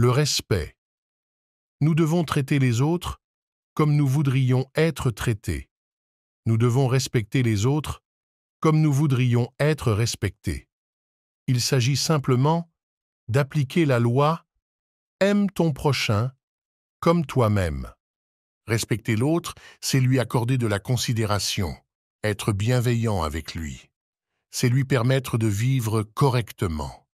Le respect. Nous devons traiter les autres comme nous voudrions être traités. Nous devons respecter les autres comme nous voudrions être respectés. Il s'agit simplement d'appliquer la loi « Aime ton prochain comme toi-même ». Respecter l'autre, c'est lui accorder de la considération, être bienveillant avec lui. C'est lui permettre de vivre correctement.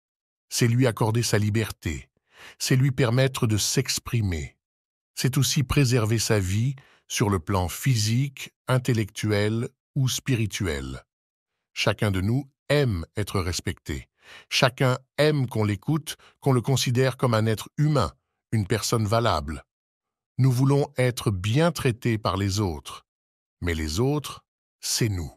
C'est lui accorder sa liberté. C'est lui permettre de s'exprimer. C'est aussi préserver sa vie sur le plan physique, intellectuel ou spirituel. Chacun de nous aime être respecté. Chacun aime qu'on l'écoute, qu'on le considère comme un être humain, une personne valable. Nous voulons être bien traités par les autres, mais les autres, c'est nous.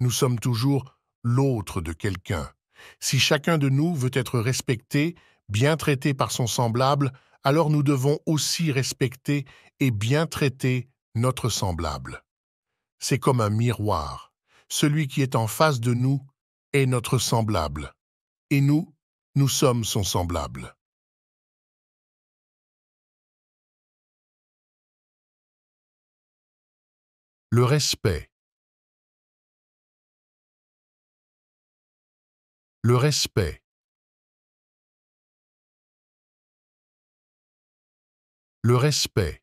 Nous sommes toujours l'autre de quelqu'un. Si chacun de nous veut être respecté, bien traité par son semblable, alors nous devons aussi respecter et bien traiter notre semblable. C'est comme un miroir. Celui qui est en face de nous est notre semblable. Et nous, nous sommes son semblable. Le respect. Le respect. Le respect.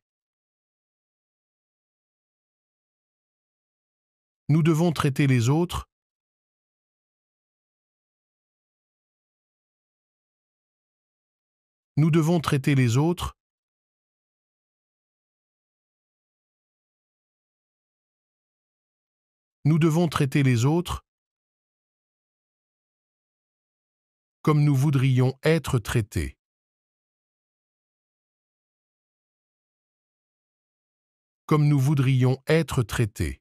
Nous devons traiter les autres. Nous devons traiter les autres. Nous devons traiter les autres comme nous voudrions être traités. Comme nous voudrions être traités.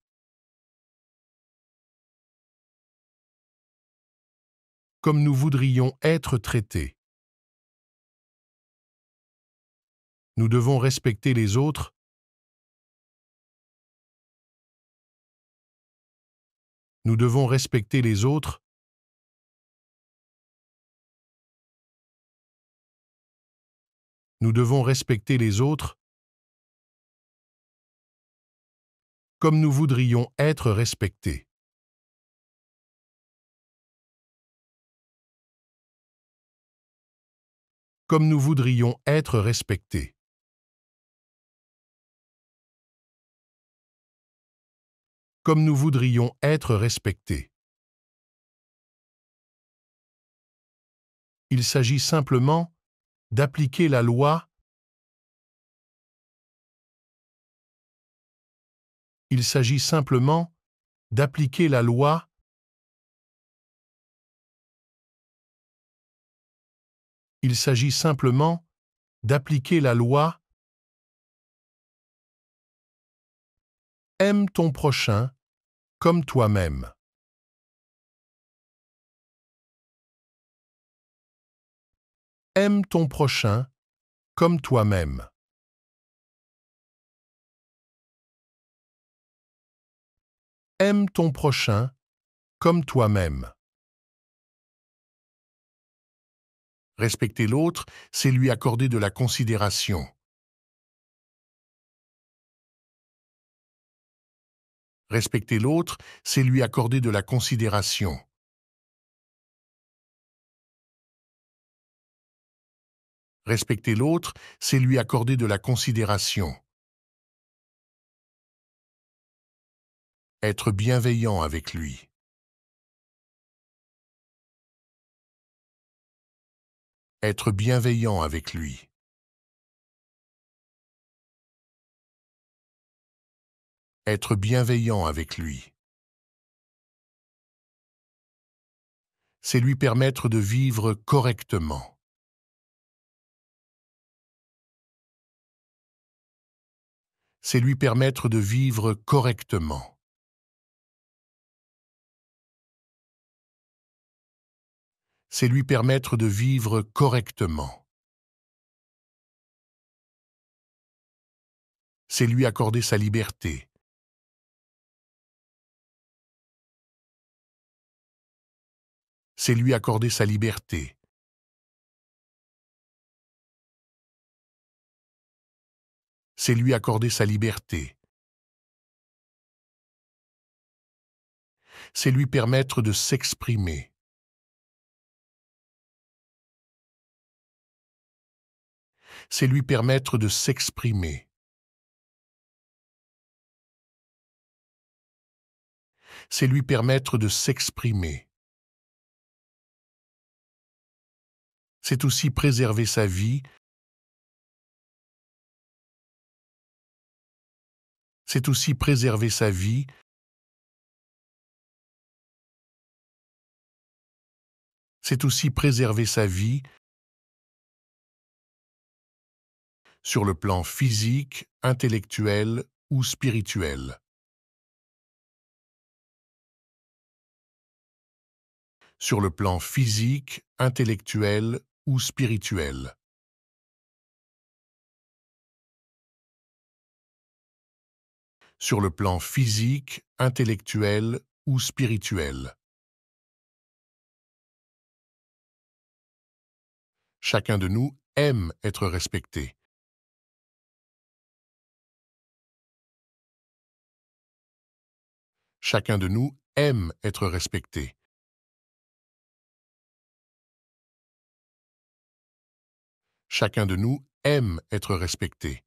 Comme nous voudrions être traités. Nous devons respecter les autres. Nous devons respecter les autres. Nous devons respecter les autres comme nous voudrions être respectés. Comme nous voudrions être respectés. Comme nous voudrions être respectés. Il s'agit simplement d'appliquer la loi. Il s'agit simplement d'appliquer la loi. Il s'agit simplement d'appliquer la loi. Aime ton prochain comme toi-même. Aime ton prochain comme toi-même. Aime ton prochain comme toi-même. Respecter l'autre, c'est lui accorder de la considération. Respecter l'autre, c'est lui accorder de la considération. Respecter l'autre, c'est lui accorder de la considération. Être bienveillant avec lui. Être bienveillant avec lui. Être bienveillant avec lui. C'est lui permettre de vivre correctement. C'est lui permettre de vivre correctement. C'est lui permettre de vivre correctement. C'est lui accorder sa liberté. C'est lui accorder sa liberté. C'est lui accorder sa liberté. C'est lui permettre de s'exprimer. C'est lui permettre de s'exprimer. C'est lui permettre de s'exprimer. C'est aussi préserver sa vie. C'est aussi préserver sa vie. C'est aussi préserver sa vie sur le plan physique, intellectuel ou spirituel. Sur le plan physique, intellectuel ou spirituel. Sur le plan physique, intellectuel ou spirituel. Chacun de nous aime être respecté. Chacun de nous aime être respecté. Chacun de nous aime être respecté.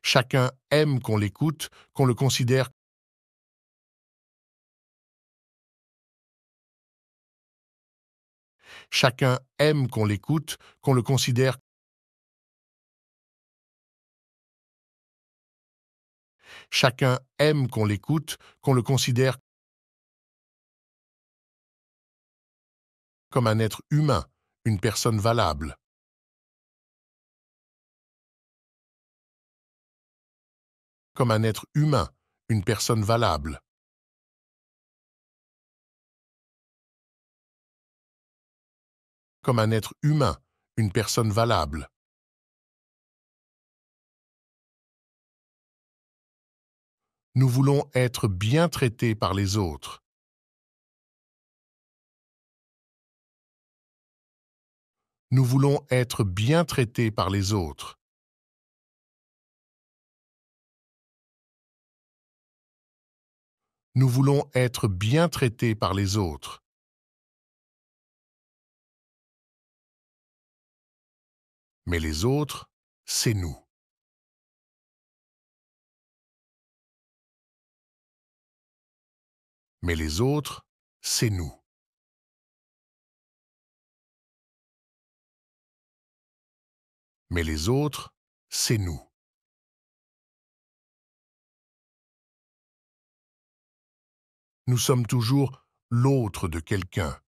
Chacun aime qu'on l'écoute, qu'on le considère. Chacun aime qu'on l'écoute, qu'on le considère. Chacun aime qu'on l'écoute, qu'on le considère comme un être humain, une personne valable. Comme un être humain, une personne valable. Comme un être humain, une personne valable. Nous voulons être bien traités par les autres. Nous voulons être bien traités par les autres. Nous voulons être bien traités par les autres. Mais les autres, c'est nous. Mais les autres, c'est nous. Mais les autres, c'est nous. Nous sommes toujours l'autre de quelqu'un.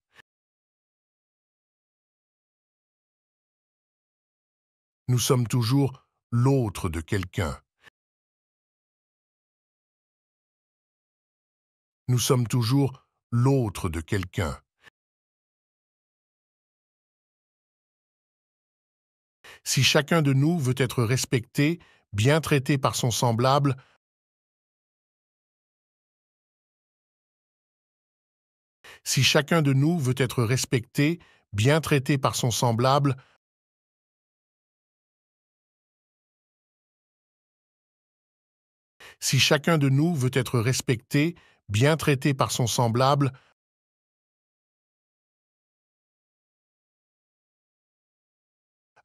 Nous sommes toujours l'autre de quelqu'un. Nous sommes toujours l'autre de quelqu'un. Si chacun de nous veut être respecté, bien traité par son semblable, si chacun de nous veut être respecté, bien traité par son semblable, si chacun de nous veut être respecté, bien traité par son semblable,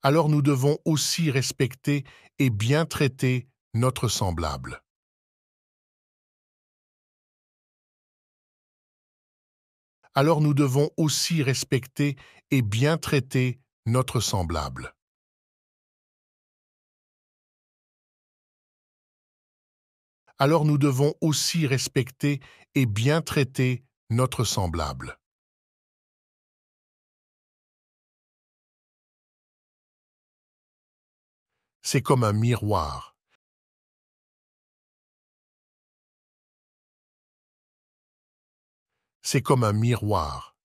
alors nous devons aussi respecter et bien traiter notre semblable. Alors nous devons aussi respecter et bien traiter notre semblable. Alors nous devons aussi respecter et bien traiter notre semblable. C'est comme un miroir. C'est comme un miroir.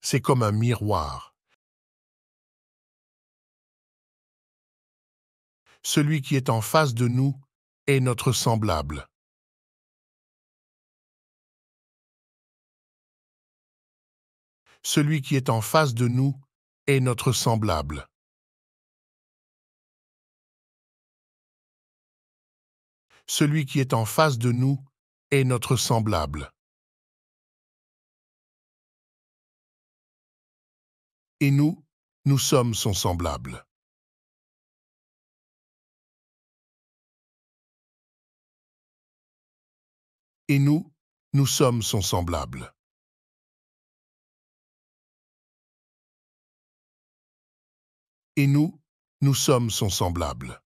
C'est comme un miroir. Celui qui est en face de nous est notre semblable. Celui qui est en face de nous est notre semblable. Celui qui est en face de nous est notre semblable. Et nous, nous sommes son semblable. Et nous, nous sommes son semblable. Et nous, nous sommes son semblable.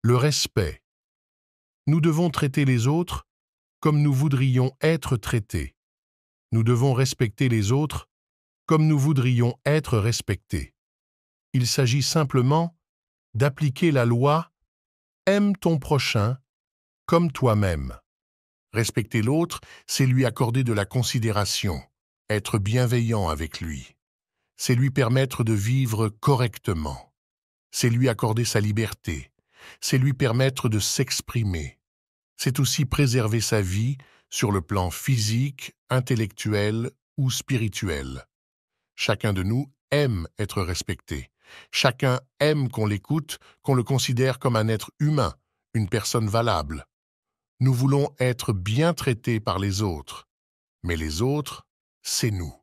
Le respect. Nous devons traiter les autres comme nous voudrions être traités. Nous devons respecter les autres comme nous voudrions être respectés. Il s'agit simplement d'appliquer la loi « Aime ton prochain comme toi-même ». Respecter l'autre, c'est lui accorder de la considération, être bienveillant avec lui. C'est lui permettre de vivre correctement. C'est lui accorder sa liberté. C'est lui permettre de s'exprimer. C'est aussi préserver sa vie sur le plan physique, intellectuel ou spirituel. Chacun de nous aime être respecté. Chacun aime qu'on l'écoute, qu'on le considère comme un être humain, une personne valable. Nous voulons être bien traités par les autres, mais les autres, c'est nous.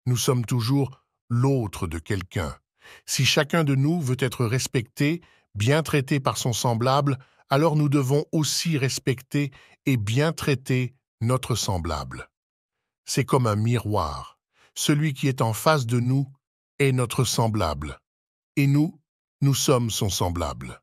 Nous sommes toujours l'autre de quelqu'un. Si chacun de nous veut être respecté, bien traité par son semblable, alors nous devons aussi respecter et bien traiter notre semblable. C'est comme un miroir. Celui qui est en face de nous est notre semblable. Et nous, nous sommes son semblable.